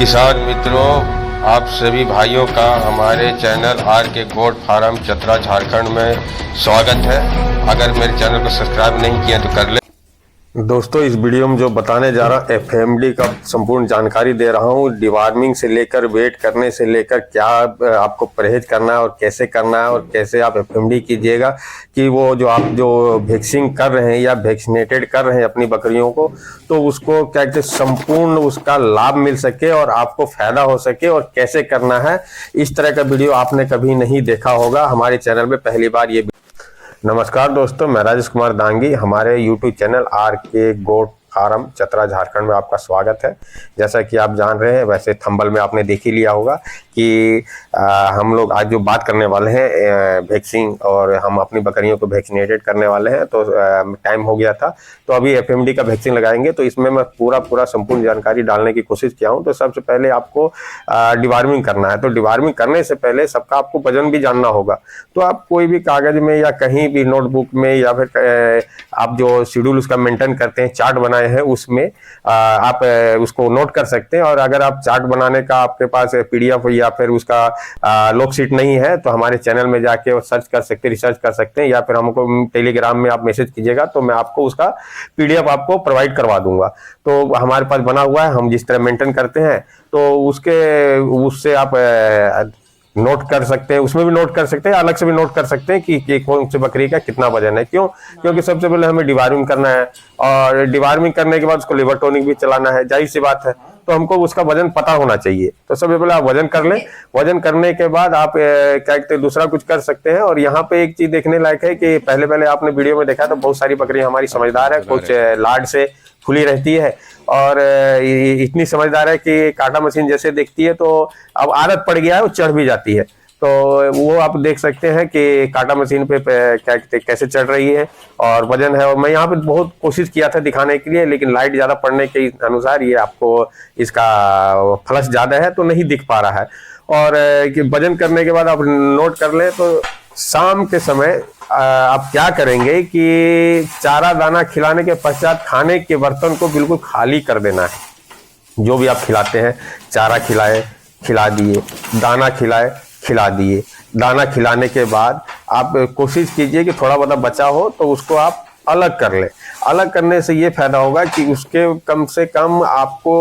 किसान मित्रों, आप सभी भाइयों का हमारे चैनल आर के गोट फार्म चतरा झारखंड में स्वागत है। अगर मेरे चैनल को सब्सक्राइब नहीं किया तो कर ले। दोस्तों, इस वीडियो में जो बताने जा रहा हूँ एफएमडी का संपूर्ण जानकारी दे रहा हूँ। डिवार्मिंग से लेकर वेट करने से लेकर क्या आपको परहेज करना है और कैसे करना है और कैसे आप एफएमडी कीजिएगा कि वो जो आप जो वैक्सीन कर रहे हैं या वैक्सीनेटेड कर रहे हैं अपनी बकरियों को, तो उसको क्या कहते हैं संपूर्ण उसका लाभ मिल सके और आपको फायदा हो सके और कैसे करना है। इस तरह का वीडियो आपने कभी नहीं देखा होगा, हमारे चैनल में पहली बार ये। नमस्कार दोस्तों, मैं राजेश कुमार दांगी। हमारे YouTube चैनल आर के गोट फार्म चतरा झारखंड में आपका स्वागत है। जैसा कि आप जान रहे हैं, वैसे थंबल में आपने देख ही लिया होगा कि हम लोग आज जो बात करने वाले हैं वैक्सीन, और हम अपनी बकरियों को वैक्सीनेटेड करने वाले हैं। तो टाइम हो गया था, तो अभी एफएमडी का वैक्सीन लगाएंगे। तो इसमें मैं पूरा संपूर्ण जानकारी डालने की कोशिश किया हूँ। तो सबसे पहले आपको डिवार्मिंग करना है। तो डिवार्मिंग करने से पहले सबका आपको वजन भी जानना होगा। तो आप कोई भी कागज में या कहीं भी नोटबुक में या फिर आप जो शेड्यूल उसका मेंटेन करते हैं, चार्ट बनाए हैं, उसमें आप उसको नोट कर सकते हैं। और अगर आप चार्ट बनाने का आपके पास पीडीएफ या फिर उसका लॉग शीट नहीं है, तो हमारे चैनल में जाके सर्च कर सकते हैं, रिसर्च कर सकते हैं, या फिर हमको टेलीग्राम में आप मैसेज कीजिएगा तो मैं आपको उसका पीडीएफ आपको प्रोवाइड करवा दूंगा। तो हमारे पास बना हुआ है, हम जिस तरह मेंटेन करते हैं तो उससे आप नोट कर सकते हैं। उसमें भी नोट कर सकते हैं, अलग से भी नोट कर सकते हैं कि कौन सी बकरी का कितना वजन है। क्योंकि सबसे पहले हमें डिवार्मिंग करना है, और डिवार्मिंग करने के बाद उसको लिवर टॉनिक भी चलाना है, जाहिर सी बात है। तो हमको उसका वजन पता होना चाहिए। तो सबसे पहले आप वजन कर लें। वजन करने के बाद आप क्या कहते हैं दूसरा कुछ कर सकते हैं। और यहाँ पे एक चीज देखने लायक है कि पहले आपने वीडियो में देखा तो बहुत सारी बकरियां हमारी समझदार है, कुछ लाड से खुली रहती है और इतनी समझदार है कि काटा मशीन जैसे देखती है तो अब आदत पड़ गया है, वो चढ़ भी जाती है। तो वो आप देख सकते हैं कि काटा मशीन पे क्या कैसे चढ़ रही है और वजन है। और मैं यहाँ पे बहुत कोशिश किया था दिखाने के लिए, लेकिन लाइट ज्यादा पड़ने के अनुसार ये आपको इसका फ्लश ज्यादा है तो नहीं दिख पा रहा है। और वजन करने के बाद आप नोट कर लें। तो शाम के समय आप क्या करेंगे कि चारा दाना खिलाने के पश्चात खाने के बर्तन को बिल्कुल खाली कर देना है। जो भी आप खिलाते हैं, चारा खिलाए, खिला दिए, दाना खिलाए, खिला दिए। दाना खिलाने के बाद आप कोशिश कीजिए कि थोड़ा बहुत बचा हो तो उसको आप अलग कर लें। अलग करने से ये फायदा होगा कि उसके कम से कम आपको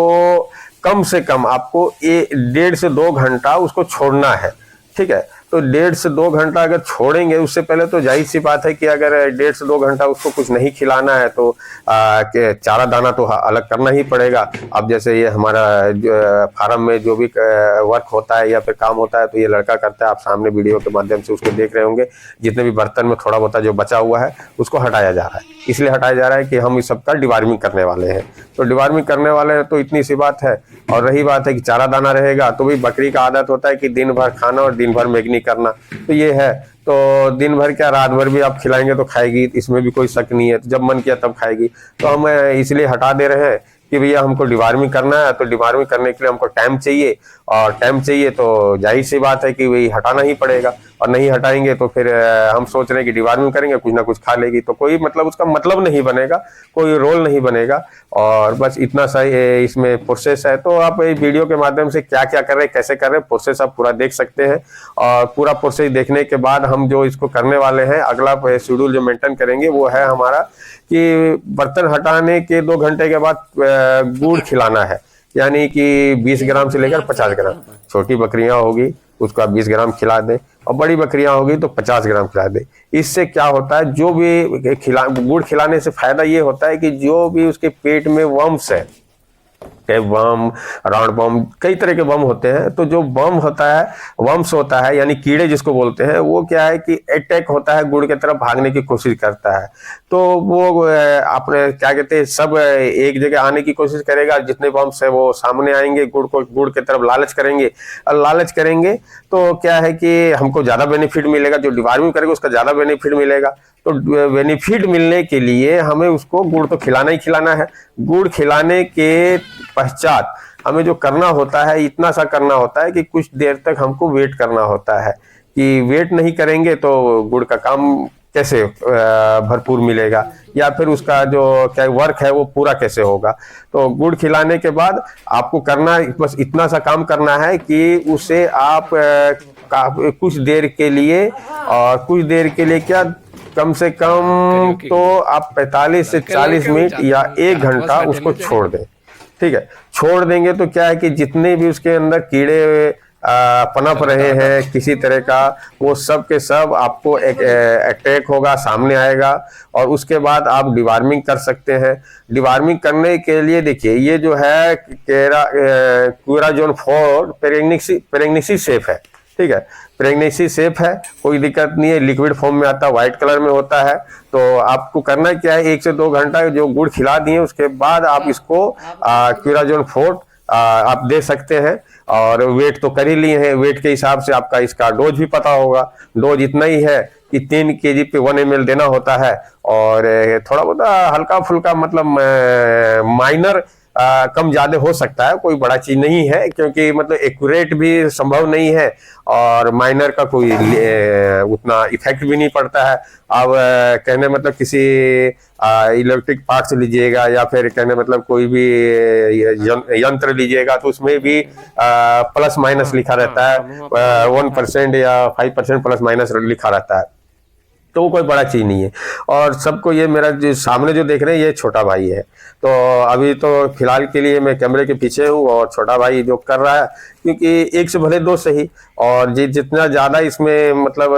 1.5 से 2 घंटा उसको छोड़ना है। ठीक है, तो 1.5 से 2 घंटा अगर छोड़ेंगे, उससे पहले तो जाहिर सी बात है कि अगर 1.5 से 2 घंटा उसको कुछ नहीं खिलाना है तो चारा दाना तो अलग करना ही पड़ेगा। अब जैसे ये हमारा फार्म में जो भी वर्क होता है या फिर काम होता है तो ये लड़का करता है। आप सामने वीडियो के माध्यम से उसको देख रहे होंगे। जितने भी बर्तन में थोड़ा बहुत जो बचा हुआ है उसको हटाया जा रहा है। इसलिए हटाया जा रहा है कि हम इस सबका डिवार्मिंग करने वाले हैं। तो डिवार्मिंग करने वाले हैं तो इतनी सी बात है। और रही बात है कि चारा दाना रहेगा, तो भी बकरी का आदत होता है कि दिन भर खाना और दिन भर मेगनी करना, तो ये है। तो दिन भर क्या, रात भर भी आप खिलाएंगे तो खाएगी, इसमें भी कोई शक नहीं है। तो जब मन किया तब खाएगी। तो हम इसलिए हटा दे रहे हैं कि भैया हमको डिवार्मिंग करना है। तो डिवार्मिंग करने के लिए हमको टाइम चाहिए, और टाइम चाहिए तो जाहिर सी बात है कि वही हटाना ही पड़ेगा। और नहीं हटाएंगे तो फिर हम सोच रहे हैं कि डिवार्मिंग करेंगे, कुछ ना कुछ खा लेगी, तो कोई मतलब उसका मतलब नहीं बनेगा, कोई रोल नहीं बनेगा। और बस इतना सा इसमें प्रोसेस है। तो आप वीडियो के माध्यम से क्या क्या कर रहे हैं, कैसे कर रहे हैं, प्रोसेस आप पूरा देख सकते हैं। और पूरा प्रोसेस देखने के बाद हम जो इसको करने वाले हैं, अगला शेड्यूल जो मेंटेन करेंगे वो है हमारा कि बर्तन हटाने के 2 घंटे के बाद गुड़ खिलाना है। यानी कि 20 ग्राम से लेकर 50 ग्राम। छोटी बकरियां होगी उसको आप 20 ग्राम खिला दें, और बड़ी बकरियां होगी तो 50 ग्राम खिला दें। इससे क्या होता है, जो भी गुड़ खिलाने से फायदा ये होता है कि जो भी उसके पेट में वर्म्स है, बम, राउंड बम, कई तरह के बम होते हैं। तो जो बम होता है, वर्म्स होता है, यानी कीड़े जिसको बोलते हैं, वो क्या है कि अटैक होता है, गुड़ की तरफ भागने की कोशिश करता है। तो वो आपने क्या कहते हैं, सब एक जगह आने की कोशिश करेगा। जितने बम्स है वो सामने आएंगे, गुड़ की तरफ लालच करेंगे। और लालच करेंगे तो क्या है कि हमको ज्यादा बेनिफिट मिलेगा। जो डिवार्मिंग करेगा उसका ज्यादा बेनिफिट मिलेगा। तो बेनिफिट मिलने के लिए हमें उसको गुड़ तो खिलाना ही खिलाना है। गुड़ खिलाने के पश्चात हमें जो करना होता है, इतना सा करना होता है कि कुछ देर तक हमको वेट करना होता है। कि वेट नहीं करेंगे तो गुड़ का काम कैसे भरपूर मिलेगा, या फिर उसका जो क्या वर्क है वो पूरा कैसे होगा। तो गुड़ खिलाने के बाद आपको करना बस इतना सा काम करना है कि उसे आप कुछ देर के लिए, और कुछ देर के लिए क्या, कम से कम तो आप 45 से 40 मिनट या 1 घंटा उसको छोड़ दें। ठीक है, छोड़ देंगे तो क्या है कि जितने भी उसके अंदर कीड़े पनप रहे हैं किसी तरह का, वो सब के सब आपको अटैक होगा, सामने आएगा। और उसके बाद आप डिवार्मिंग कर सकते हैं। डिवार्मिंग करने के लिए देखिए, ये जो है क्यूराजोन 4 प्रेग्नेंसी सेफ है। ठीक है, प्रेगनेंसी सेफ है, कोई दिक्कत नहीं है, लिक्विड फॉर्म में आता है, व्हाइट कलर में होता है। तो आपको करना क्या है, 1 से 2 घंटा जो गुड़ खिला दिए उसके बाद आप इसको क्यूराजोन 4 आप दे सकते हैं। और वेट तो कर ही लिए हैं, वेट के हिसाब से आपका इसका डोज भी पता होगा। डोज इतना ही है कि 3 kg पे 1 ml देना होता है। और थोड़ा बहुत हल्का फुल्का मतलब माइनर कम ज्यादा हो सकता है, कोई बड़ा चीज नहीं है, क्योंकि मतलब एक्यूरेट भी संभव नहीं है और माइनर का कोई उतना इफेक्ट भी नहीं पड़ता है। अब कहने मतलब किसी इलेक्ट्रिक पार्ट्स लीजिएगा या फिर कहने मतलब कोई भी यंत्र लीजिएगा तो उसमें भी प्लस माइनस लिखा रहता है, 1% या 5% प्लस माइनस लिखा रहता है। तो कोई बड़ा चीज नहीं है। और सबको ये मेरा जो सामने जो देख रहे हैं ये छोटा भाई है। तो अभी तो फिलहाल के लिए मैं कैमरे के पीछे हूँ और छोटा भाई जो कर रहा है, क्योंकि 1 से भले 2 सही, और जितना ज्यादा इसमें मतलब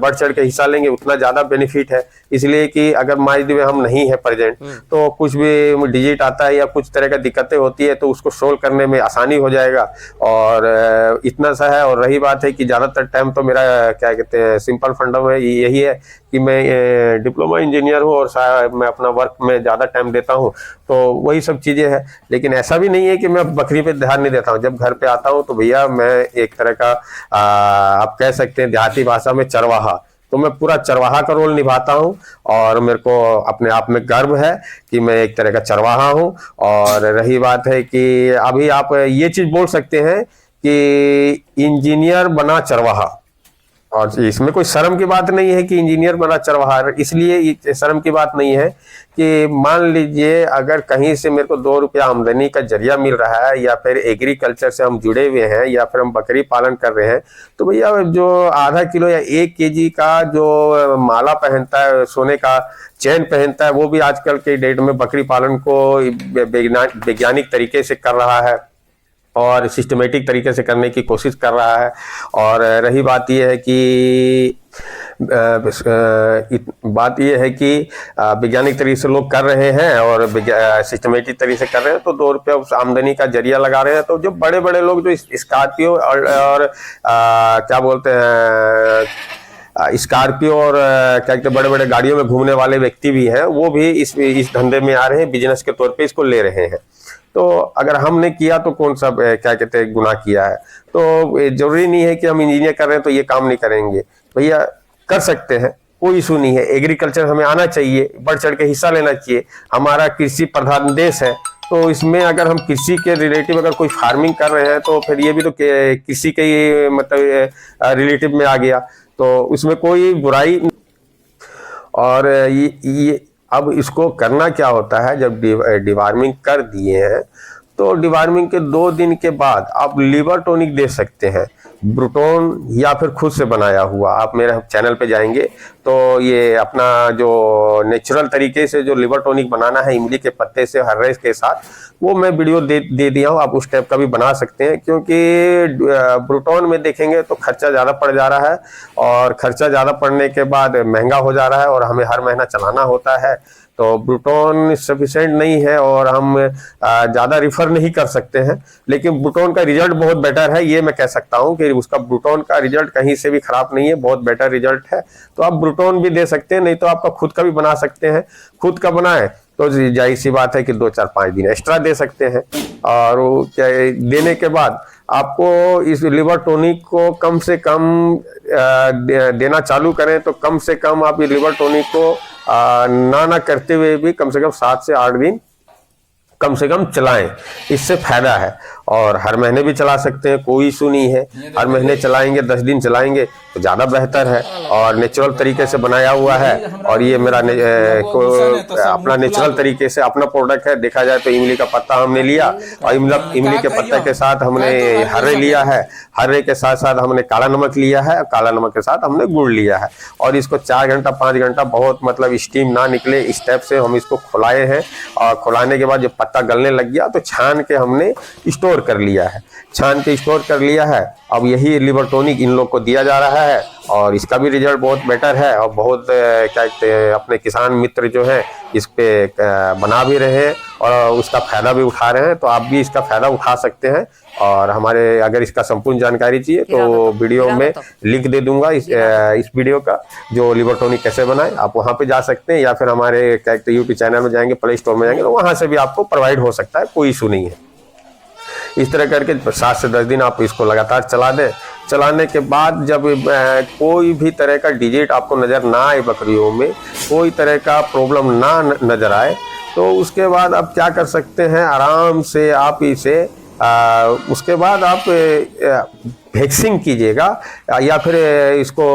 बढ़ चढ़ के हिस्सा लेंगे उतना ज्यादा बेनिफिट है। इसलिए कि अगर माइंड में हम नहीं है प्रेजेंट तो कुछ भी डिजिट आता है या कुछ तरह का दिक्कतें होती है तो उसको सोल्व करने में आसानी हो जाएगा। और इतना सा है। और रही बात है कि ज्यादातर टाइम तो मेरा क्या कहते हैं सिंपल फंडा है यही है कि मैं डिप्लोमा इंजीनियर हूँ और मैं अपना वर्क में ज्यादा टाइम देता हूँ, तो वही सब चीजें हैं। लेकिन ऐसा भी नहीं है कि मैं बकरी पे ध्यान नहीं देता हूँ। जब घर पे आता हूँ तो भैया मैं एक तरह का आप कह सकते हैं देहाती भाषा में चरवाहा, तो मैं पूरा चरवाहा का रोल निभाता हूँ। और मेरे को अपने आप में गर्व है कि मैं एक तरह का चरवाहा हूँ। और रही बात है कि अभी आप ये चीज बोल सकते हैं कि इंजीनियर बना चरवाहा, और इसमें कोई शर्म की बात नहीं है कि इंजीनियर बना चरवाहा। इसलिए शर्म की बात नहीं है कि मान लीजिए अगर कहीं से मेरे को 2 रुपया आमदनी का जरिया मिल रहा है, या फिर एग्रीकल्चर से हम जुड़े हुए हैं, या फिर हम बकरी पालन कर रहे हैं, तो भैया जो आधा किलो या 1 kg का जो माला पहनता है, सोने का चैन पहनता है, वो भी आजकल के डेट में बकरी पालन को वैज्ञानिक तरीके से कर रहा है और सिस्टमेटिक तरीके से करने की कोशिश कर रहा है। और रही बात यह है कि वैज्ञानिक तरीके से लोग कर रहे हैं और सिस्टमेटिक तरीके से कर रहे हैं, तो 2 रुपया उस आमदनी का जरिया लगा रहे हैं। तो जो बड़े बड़े लोग जो स्कॉर्पियो और क्या बोलते हैं स्कॉर्पियो और क्या कहते हैं बड़े बड़े गाड़ियों में घूमने वाले व्यक्ति भी हैं, वो भी इस धंधे में आ रहे हैं, बिजनेस के तौर पे इसको ले रहे हैं। तो अगर हमने किया तो कौन सा क्या कहते हैं गुनाह किया है। तो जरूरी नहीं है कि हम इंजीनियर कर रहे हैं तो ये काम नहीं करेंगे, भैया कर सकते हैं, कोई इशू नहीं है। एग्रीकल्चर हमें आना चाहिए, बढ़ चढ़ के हिस्सा लेना चाहिए। हमारा कृषि प्रधान देश है, तो इसमें अगर हम कृषि के रिलेटिव अगर कोई फार्मिंग कर रहे हैं तो फिर ये भी तो कृषि के ही मतलब रिलेटिव में आ गया, तो उसमें कोई बुराई। और ये अब इसको करना क्या होता है, जब डिवार्मिंग कर दिए हैं तो डिवार्मिंग के 2 दिन के बाद आप लिवर टॉनिक दे सकते हैं, ब्रूटोन या फिर खुद से बनाया हुआ। आप मेरे चैनल पे जाएंगे तो ये अपना जो नेचुरल तरीके से जो लिवर टॉनिक बनाना है इमली के पत्ते से हर्रे के साथ, वो मैं वीडियो दे दिया हूँ, आप उस टाइप का भी बना सकते हैं। क्योंकि ब्रूटोन में देखेंगे तो खर्चा ज़्यादा पड़ जा रहा है, और खर्चा ज़्यादा पड़ने के बाद महंगा हो जा रहा है और हमें हर महीना चलाना होता है। तो ब्रूटोन सफिशिएंट नहीं है और हम ज़्यादा रिफर नहीं कर सकते हैं। लेकिन ब्रूटोन का रिजल्ट बहुत बेटर है, ये मैं कह सकता हूँ कि उसका ब्रूटोन का रिजल्ट कहीं से भी खराब नहीं है, बहुत बेटर रिजल्ट है। तो आप ब्रूटोन भी दे सकते हैं, नहीं तो आपका खुद का भी बना सकते हैं। खुद का बनाए तो जाहिर सी बात है कि 2, 4, 5 दिन एक्स्ट्रा दे सकते हैं। और क्या देने के बाद आपको इस लिवर टॉनिक को कम से कम देना चालू करें तो कम से कम आप ये लिवर टॉनिक को ना करते हुए भी कम से कम 7 से 8 दिन कम से कम चलाएं, इससे फायदा है। और हर महीने भी चला सकते हैं, कोई इशू नहीं है। हर महीने चलाएंगे, 10 दिन चलाएंगे तो ज़्यादा बेहतर है। और नेचुरल तरीके से बनाया हुआ है, और ये मेरा अपना नेचुरल तरीके से अपना प्रोडक्ट है। देखा जाए तो इमली का पत्ता हमने लिया, और इमली के पत्ते के साथ हमने हर्रे लिया है, हर्रे के साथ साथ हमने काला नमक लिया है, काला नमक के साथ हमने गुड़ लिया है। और इसको 4 घंटा 5 घंटा बहुत मतलब स्टीम ना निकले इस टाइप से हम इसको खुलाए हैं। और खुलाने के बाद जब पत्ता गलने लग गया तो छान के हमने स्टोर कर लिया है, छान के स्टोर कर लिया है। अब यही लिवर टॉनिक इन लोग को दिया जा रहा है, और इसका भी रिजल्ट बहुत बेटर है। और बहुत क्या कहते हैं, अपने किसान मित्र जो हैं इस पे बना भी रहे हैं और उसका फायदा भी उठा रहे हैं। तो आप भी इसका फायदा उठा सकते हैं। और हमारे अगर इसका संपूर्ण जानकारी चाहिए तो वीडियो में लिंक दे दूंगा इस वीडियो का, जो लिवर टॉनिक कैसे बनाए, आप वहां पे जा सकते हैं। या फिर हमारे क्या कहते हैं यूट्यूब चैनल में जाएंगे, प्ले स्टोर में जाएंगे तो वहां से भी आपको प्रोवाइड हो सकता है, कोई इशू नहीं है। इस तरह करके 7 से 10 दिन आप इसको लगातार चला दें। चलाने के बाद जब कोई भी तरह का डिजीट आपको नज़र ना आए, बकरियों में कोई तरह का प्रॉब्लम ना नज़र आए, तो उसके बाद आप क्या कर सकते हैं, आराम से आप इसे उसके बाद आप वैक्सीन कीजिएगा या फिर इसको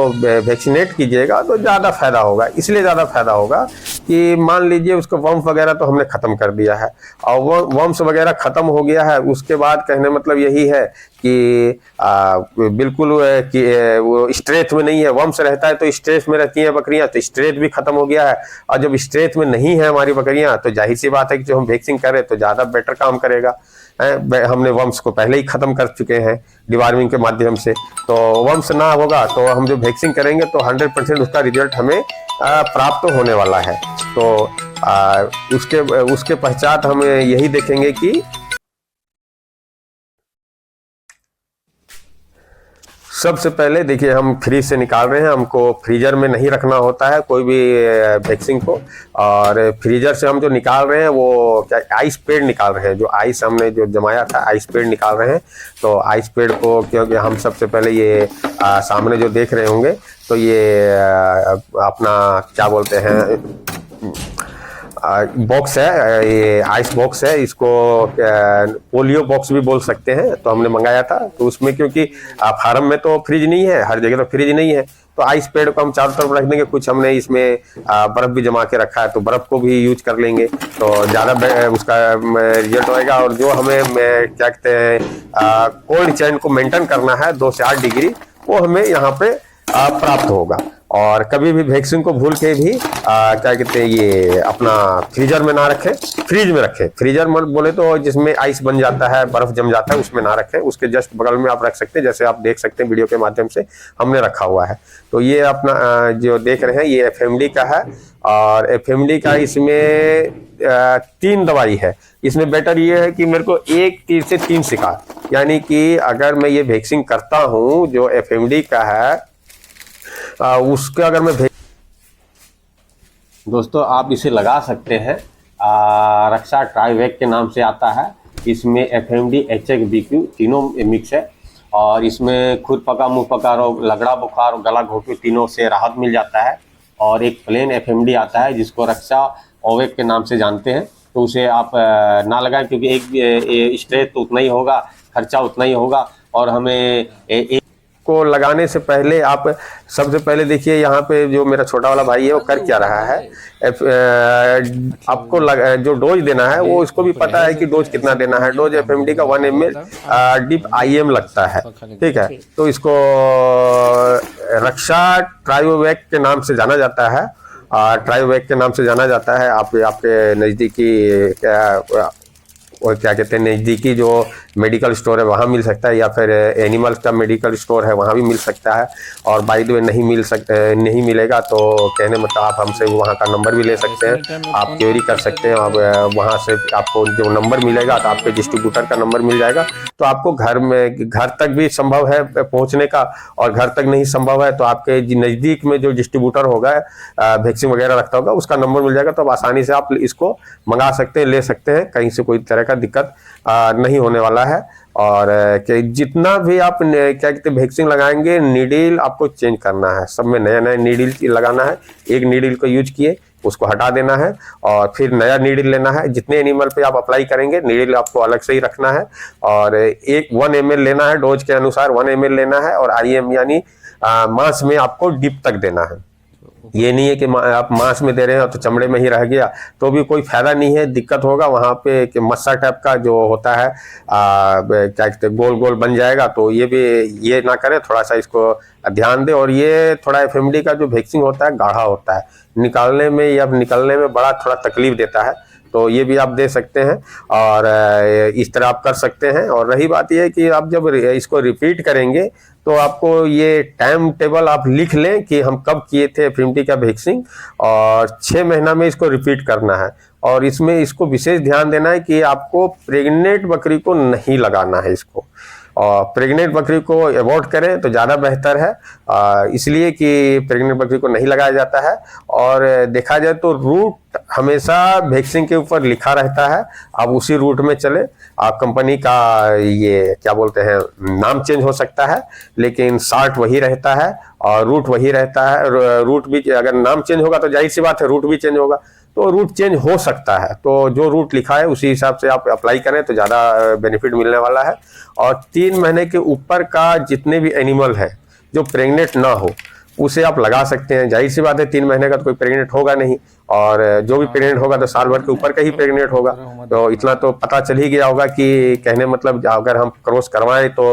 वैक्सीनेट कीजिएगा तो ज़्यादा फायदा होगा। इसलिए ज़्यादा फायदा होगा कि मान लीजिए उसको वर्म वगैरह तो हमने ख़त्म कर दिया है, और वो वर्म्स वगैरह ख़त्म हो गया है। उसके बाद कहने मतलब यही है कि बिल्कुल कि वो स्ट्रेस में नहीं है। वर्म्स रहता है तो स्ट्रेस में रहती हैं बकरियां, तो स्ट्रेस भी खत्म हो गया है। और जब स्ट्रेस में नहीं है हमारी बकरियां तो जाहिर सी बात है कि जो हम वैक्सीन कर रहे हैं तो ज़्यादा बेटर काम करेगा। हमने वर्म्स को पहले ही खत्म कर चुके हैं डिवार्मिंग के माध्यम से, तो वर्म्स ना होगा तो हम जो वैक्सीन करेंगे तो 100% उसका रिजल्ट हमें प्राप्त होने वाला है। तो उसके पश्चात हम यही देखेंगे कि सबसे पहले देखिए हम फ्रीज से निकाल रहे हैं, हमको फ्रीजर में नहीं रखना होता है कोई भी वैक्सीन को। और फ्रीजर से हम जो निकाल रहे हैं वो क्या आइस पेड़ निकाल रहे हैं, जो आइस हमने जो जमाया था आइस पेड़ निकाल रहे हैं। तो आइस पेड़ को क्योंकि हम सबसे पहले ये सामने जो देख रहे होंगे तो ये अपना क्या बोलते हैं बॉक्स है, ये आइस बॉक्स है, इसको पोलियो बॉक्स भी बोल सकते हैं। तो हमने मंगाया था, तो उसमें क्योंकि फार्म में तो फ्रिज नहीं है, हर जगह तो फ्रिज नहीं है, तो आइस पेड़ को हम चारों तरफ रख देंगे। कुछ हमने इसमें बर्फ भी जमा के रखा है, तो बर्फ को भी यूज कर लेंगे तो ज़्यादा उसका रिजल्ट होएगा। और जो हमें क्या कहते हैं कोल्ड चेन को मेंटेन करना है 2 से 8 डिग्री, वो हमें यहाँ पे प्राप्त होगा। और कभी भी वैक्सीन को भूल के भी क्या कहते हैं ये अपना फ्रीजर में ना रखें, फ्रिज में रखें। फ्रीजर में बोले तो जिसमें आइस बन जाता है, बर्फ जम जाता है, उसमें ना रखें। उसके जस्ट बगल में आप रख सकते हैं, जैसे आप देख सकते हैं वीडियो के माध्यम से हमने रखा हुआ है। तो ये अपना जो देख रहे हैं ये FMD का है, और FMD का इसमें 3 दवाई है। इसमें बेटर ये है कि मेरे को 1 तीर से 3 शिकार, यानी कि अगर मैं ये वैक्सीन करता हूँ जो FMD का है उसके अगर मैं दोस्तों आप इसे लगा सकते हैं। रक्षा ट्राइवेक के नाम से आता है। इसमें FMD HX BQ तीनों मिक्स है, और इसमें खुद पका मुंह पका रोग, लगड़ा बुखार और गला घोटू तीनों से राहत मिल जाता है। और एक प्लेन FMD आता है जिसको रक्षा ओवेक के नाम से जानते हैं, तो उसे आप ना लगाएं क्योंकि एक स्ट्रेस तो उतना ही होगा, खर्चा उतना ही होगा। और हमें को लगाने से पहले आप सबसे पहले देखिए यहाँ पे जो मेरा छोटा वाला भाई है वो कर क्या रहा है। आपको जो डोज देना है वो इसको भी पता है कि डोज कितना देना है। डोज FMD का 1 ml डिप IM लगता है, ठीक है। तो इसको रक्षा ट्राइवेक के नाम से जाना जाता है, ट्राइवेक के नाम से जाना जाता है। आपके नज़दीकी और क्या कहते हैं नज़दीकी जो मेडिकल स्टोर है वहाँ मिल सकता है, या फिर एनिमल्स का मेडिकल स्टोर है वहाँ भी मिल सकता है। और बाय द वे नहीं मिलेगा तो कहने मतलब आप हमसे वहाँ का नंबर भी ले सकते हैं, आप क्वेरी कर सकते हैं। अब वहाँ से आपको जो नंबर मिलेगा तो आपके डिस्ट्रीब्यूटर का नंबर मिल जाएगा, तो आपको घर तक भी संभव है पहुँचने का, और घर तक नहीं संभव है तो आपके नज़दीक में जो डिस्ट्रीब्यूटर होगा वैक्सीन वगैरह रखता होगा उसका नंबर मिल जाएगा। तो आप आसानी से आप इसको मंगा सकते हैं, ले सकते हैं, कहीं से कोई तरह का दिक्कत नहीं होने वाला है। और कि जितना भी आप क्या कहते हैं वैक्सीन लगाएंगे, नीडल आपको चेंज करना है, सब में नया नया नीडल लगाना है। एक नीडल को यूज किए उसको हटा देना है और फिर नया नीडल लेना है। जितने एनिमल पे आप अप्लाई करेंगे नीडल आपको अलग से ही रखना है और 1 ml लेना है, डोज के अनुसार 1 ml लेना है और IM यानी मांस में आपको डिप तक देना है। ये नहीं है कि आप मांस में दे रहे हैं तो चमड़े में ही रह गया तो भी कोई फायदा नहीं है, दिक्कत होगा वहां पे कि मस्सा टाइप का जो होता है क्या कहते हैं गोल गोल बन जाएगा। तो ये भी ये ना करें, थोड़ा सा इसको ध्यान दे। और ये थोड़ा FMD का जो वैक्सीन होता है गाढ़ा होता है, निकालने में या निकलने में बड़ा थोड़ा तकलीफ देता है, तो ये भी आप दे सकते हैं और इस तरह आप कर सकते हैं। और रही बात यह है कि आप जब इसको रिपीट करेंगे तो आपको ये टाइम टेबल आप लिख लें कि हम कब किए थे FMD का वैक्सीन और 6 महीना में इसको रिपीट करना है। और इसमें इसको विशेष ध्यान देना है कि आपको प्रेग्नेंट बकरी को नहीं लगाना है इसको, और प्रेग्नेंट बकरी को अवॉइड करें तो ज़्यादा बेहतर है, इसलिए कि प्रेग्नेंट बकरी को नहीं लगाया जाता है। और देखा जाए तो रूट हमेशा वैक्सीन के ऊपर लिखा रहता है, आप उसी रूट में चले। आप कंपनी का ये क्या बोलते हैं नाम चेंज हो सकता है लेकिन शार्ट वही रहता है और रूट वही रहता है। रूट भी अगर नाम चेंज होगा तो जाहिर सी बात है रूट भी चेंज होगा, तो रूट चेंज हो सकता है। तो जो रूट लिखा है उसी हिसाब से आप अप्लाई करें तो ज़्यादा बेनिफिट मिलने वाला है। और 3 महीने के ऊपर का जितने भी एनिमल है जो प्रेग्नेंट ना हो उसे आप लगा सकते हैं। जाहिर सी बात है 3 महीने का तो कोई प्रेग्नेंट होगा नहीं, और जो भी प्रेग्नेंट होगा तो साल भर के ऊपर का ही प्रेग्नेंट होगा। तो इतना तो पता चल ही गया होगा कि कहने मतलब अगर हम क्रॉस करवाएं तो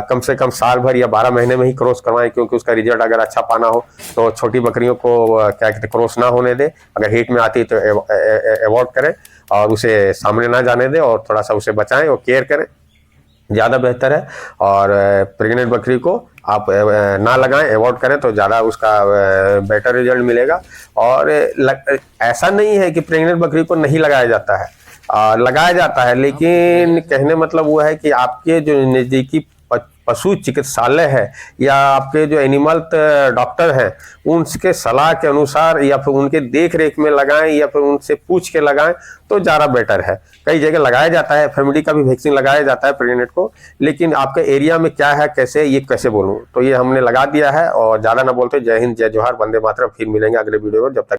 कम से कम साल भर या 12 महीने में ही क्रॉस करवाएं, क्योंकि उसका रिजल्ट अगर अच्छा पाना हो तो छोटी बकरियों को क्या कहते क्रॉस ना होने दे। अगर हीट में आती है तो अवॉइड करें और उसे सामने ना जाने दें और थोड़ा सा उसे बचाएं और केयर करें, ज़्यादा बेहतर है। और प्रेग्नेंट बकरी को आप ना लगाएं, अवॉइड करें तो ज़्यादा उसका बेटर रिजल्ट मिलेगा। और ऐसा नहीं है कि प्रेग्नेंट बकरी को नहीं लगाया जाता है, लगाया जाता है, लेकिन कहने मतलब वो है कि आपके जो नज़दीकी पशु चिकित्सालय है या आपके जो एनिमल डॉक्टर हैं उनके सलाह के अनुसार या फिर उनके देख रेख में लगाएं या फिर उनसे पूछ के लगाएं तो ज़्यादा बेटर है। कई जगह लगाया जाता है, FMD का भी वैक्सीन लगाया जाता है प्रेग्नेंट को, लेकिन आपके एरिया में क्या है कैसे ये कैसे बोलूँ, तो ये हमने लगा दिया है। और ज़्यादा ना बोलते, जय हिंद जय जोहार, वंदे मातरम। फिर मिलेंगे अगले वीडियो में, जब तक